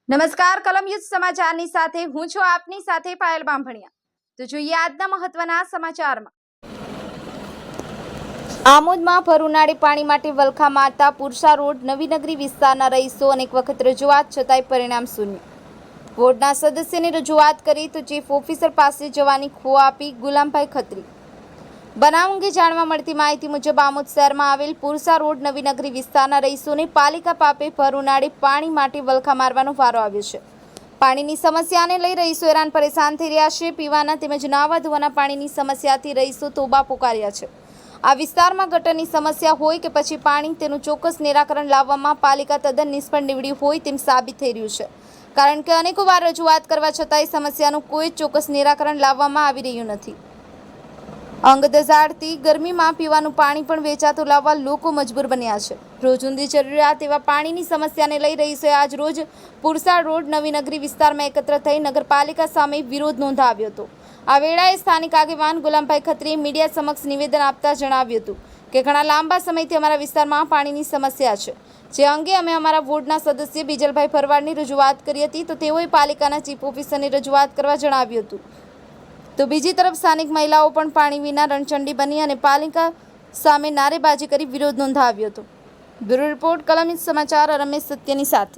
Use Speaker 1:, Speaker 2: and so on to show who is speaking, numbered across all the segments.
Speaker 1: નમસ્કાર કલમ યુદ્ધ સમાચારની સાથે હું છું આપની સાથે પાયલ બાંભણિયા। તો જોઈએ આજના મહત્વના સમાચારમાં। આમોદમાં ભર ઉનાળે પાણી માટે વલખા મારતા પુરસા રોડ નવીનગરી વિસ્તારના રહીશો અનેક વખત રજૂઆત છતાંય પરિણામ શૂન્ય। બોર્ડના સદસ્યની રજૂઆત કરી તો ચીફ ઓફિસર પાસે જવાની ખો આપી ગુલામભાઈ ખત્રી। બનાવ અંગે જાણવા મળતી માહિતી મુજબ આમોદ શહેરમાં આવેલ પુરસા રોડ નવીનગરી વિસ્તારના રહીશોને પાલિકા પાપે ભર ઉનાળે પાણી માટે વલખા મારવાનો વારો આવ્યો છે। પાણીની સમસ્યાને લઈ રહીશો હેરાન પરેશાન થઈ રહ્યા છે। પીવાના તેમજ નાહવા ધોવાના પાણીની સમસ્યાથી રહીશો તોબા પોકાર્યા છે। આ વિસ્તારમાં ગટરની સમસ્યા હોય કે પછી પાણી તેનું ચોક્કસ નિરાકરણ લાવવામાં પાલિકા તદ્દન નિષ્ફળ નીવડી હોય તેમ સાબિત થઈ રહ્યું છે, કારણ કે અનેકો વાર રજૂઆત કરવા છતાંય સમસ્યાનું કોઈ ચોક્કસ નિરાકરણ લાવવામાં આવી રહ્યું નથી। અંગ દઝાડતી ગરમીમાં પીવાનું પાણી પણ વેચાતું લાવવા લોકો મજબૂર બન્યા છે। રોજિંદી જરૂરિયાત એવા પાણીની સમસ્યાને લઈ રહીશોએ આજ રોજ પુરસા રોડ નવીનગરી વિસ્તારમાં એકત્ર થઈ નગરપાલિકા સામે વિરોધ નોંધાવ્યો હતો। આ વેળાએ સ્થાનિક આગેવાન ગુલામભાઈ ખત્રીએ મીડિયા સમક્ષ નિવેદન આપતા જણાવ્યું હતું કે ઘણા લાંબા સમયથી અમારા વિસ્તારમાં પાણીની સમસ્યા છે, જે અંગે અમે અમારા વોર્ડના સદસ્ય બીજલભાઈ ભરવાડની રજૂઆત કરી હતી તો તેઓએ પાલિકાના ચીફ ઓફિસરની રજૂઆત કરવા જણાવ્યું હતું। તો બીજી તરફ સ્થાનિક મહિલાઓ પણ પાણી વિના રણચંડી બની અને પાલિકા સામે નારેબાજી કરી વિરોધ નોંધાવ્યો હતો। બ્યુરો રિપોર્ટ કલમ સમાચાર रमेश सत्यनी साथ।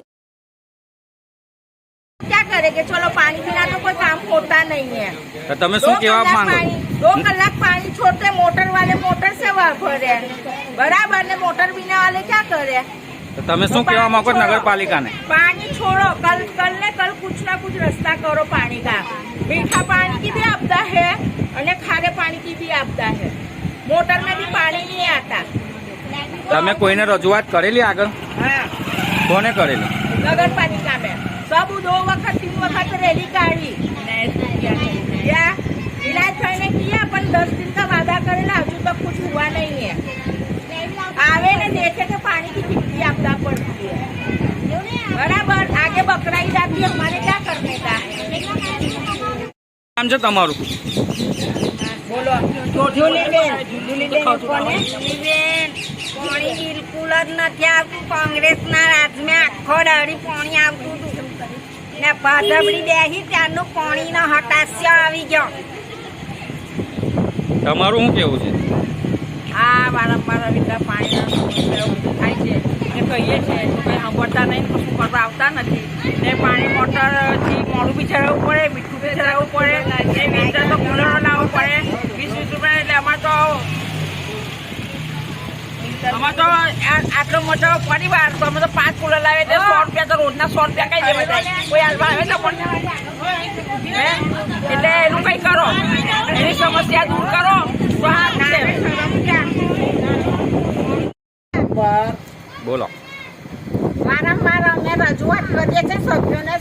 Speaker 2: क्या करेंगे, चलो पानी बिना तो कोई काम होता नहीं है।
Speaker 3: तो તમે શું કહેવા માંગો?
Speaker 2: 2 કલાક पानी छोड़ते, मोटर वाले मोटर से भरे बराबर ने, मोटर बिना वाले क्या करे।
Speaker 3: तो તમે શું કહેવા માંગો નગરપાલિકાને?
Speaker 2: पानी छोड़ो, कल ने कल कुछ ना कुछ रास्ता करो पानी का। मीठा पानी की भी आपदा है और खारे पानी की भी आपदा है। मोटर में भी पानी नहीं आता।
Speaker 3: તમે કોઈને રજૂઆત કરેલી આગળ?
Speaker 2: हाँ,
Speaker 3: કોને કરેલી?
Speaker 2: नगर पालिका में सब 2 वक्त 3 वक्त रैली काढ़ी, क्या इलाज करने किया, पर 10 दिन का वादा करेला, अभी तक कुछ हुआ नहीं है। आवे ने देखे कि पानी की कितनी आपदा पड़ती है, बराबर आगे बकराई जाती है, हमारे क्या करने का।
Speaker 3: નામ છે તમારું?
Speaker 2: બોલો જુલીબેન પાણી બિલકુલ જ નથી આવતું। કોંગ્રેસના રાજમાં આખો દાડી પાણી આવતું હતું ને ભાજપડી બેસી ત્યારનું પાણીનો હતાશ્ય આવી ગયો।
Speaker 3: તમારું શું કેવું છે?
Speaker 2: આ વારંવાર આવી રીતે પાણીનો થાય છે એ કહીએ છીએ તો કંઈ સાંભળતા નહીં, કશું કરવા આવતા નથી ને પાણી મોટરથી મોડું બી ચડાવવું પડે, મીઠું બી ચડાવવું પડે ને મીટર તો કુલરો લાવવું પડે 20-20 રૂપિયા। એટલે અમારે તો આટલો મોટો પરિવાર તો અમે તો 5 કુલર લાવે એટલે 100 રૂપિયા તો રોજના 100 રૂપિયા કઈ દેવા જાય, કોઈ હાલવા આવે તો પણ એટલે એનું કંઈ કરો, એની સમસ્યા દૂર કરો તો
Speaker 3: બોલો।
Speaker 2: વારંવાર અમે રજૂઆત કરીએ છીએ,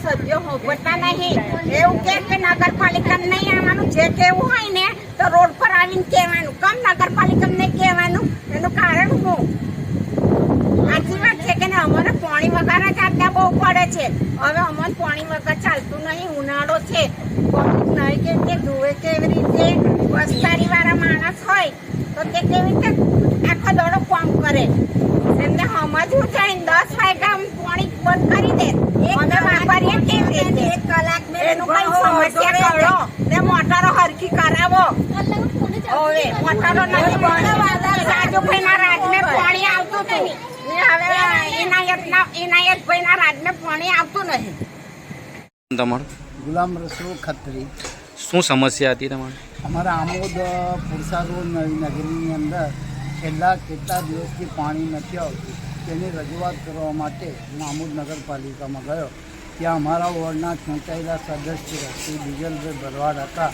Speaker 2: સભ્યો હોભળતા નહીં। એવું કે નગરપાલિકાને નહીં આવવાનું, જે કેવું હોય ને તો રોડ પર આવીને કહેવાનું, કેમ નગરપાલિકાને નહીં કહેવાનું, એનું કારણ શું? સાચી વાત છે કે અમારે પાણી વગર જ આટલા બહુ પડે છે। હવે અમારે પાણી વગર ચાલતું નહીં, ઉનાળો છે, નહીં કેવી રીતે ધોવે, કેવી રીતે વસ્તારીવાળા માણસ હોય તો તે કેવી રીતે આખો દોડો કામ કરે, એમને સમજવું જોઈએ। 10 વાગ્યા પાણી બંધ કરી દે, અમે વાપરીએ કેવી રીતે 1 કલાક એનું કઈ સમસ્યા કરો ને મોટરો હરખી કરાવો। હવે મોટરો નથી બંધ, રાજુભાઈના રાજને પાણી આવતું હતું ને હવે ઇનાયતભાઈના રાજને પાણી આવતું નહીં।
Speaker 3: તમારું?
Speaker 4: ગુલામ રસૂલ ખત્રી।
Speaker 3: શું સમસ્યા હતી તમારી?
Speaker 4: અમારા આમોદ પુરસા રોડ નવીનગરીની અંદર છેલ્લા કેટલા દિવસથી પાણી નથી આવતું, તેની રજૂઆત કરવા માટે હું આમોદ નગરપાલિકામાં ગયો। ત્યાં અમારા વોર્ડના ચૂંટાયેલા સદસ્ય શ્રી બીજલભાઈ ભરવાડ હતા।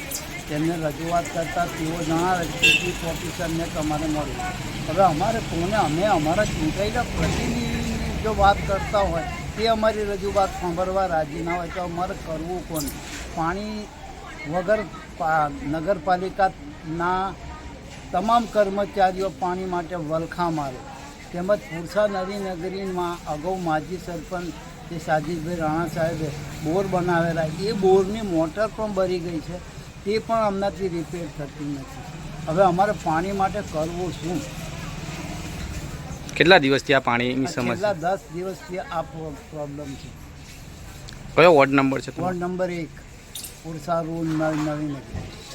Speaker 4: તેમને રજૂઆત કરતાં તેઓ જણાવે કે ચીફ ઓફિસરને તમારે મળ્યું। હવે અમારે કોને, અમે અમારા ચૂંટાયેલા પ્રતિનિધિની જો વાત કરતા હોય તે અમારી રજૂઆત સાંભળવા રાજી ના હોય તો અમારે કરવું કોને? પાણી વગર નગરપાલિકાના તમામ કર્મચારીઓ પાણી માટે વલખા મારે, તેમજ પુરસા નવીનગરીમાં અગાઉ માજી સરપંચ જે સાજીદભાઈ રાણા સાહેબે બોર બનાવેલા, એ બોરની મોટર પણ બળી ગઈ છે, તે પણ હમણાંથી રિપેર થતી નથી। હવે અમારે પાણી માટે કરવું શું?
Speaker 3: કેટલા દિવસથી આ પાણીની સમસ્યા?
Speaker 4: છેલ્લા 10 દિવસથી આ પ્રોબ્લેમ છે।
Speaker 3: કયો વોર્ડ નંબર છે તમારો?
Speaker 4: વોર્ડ નંબર 1 પુરસા રોડ નવી નગરી.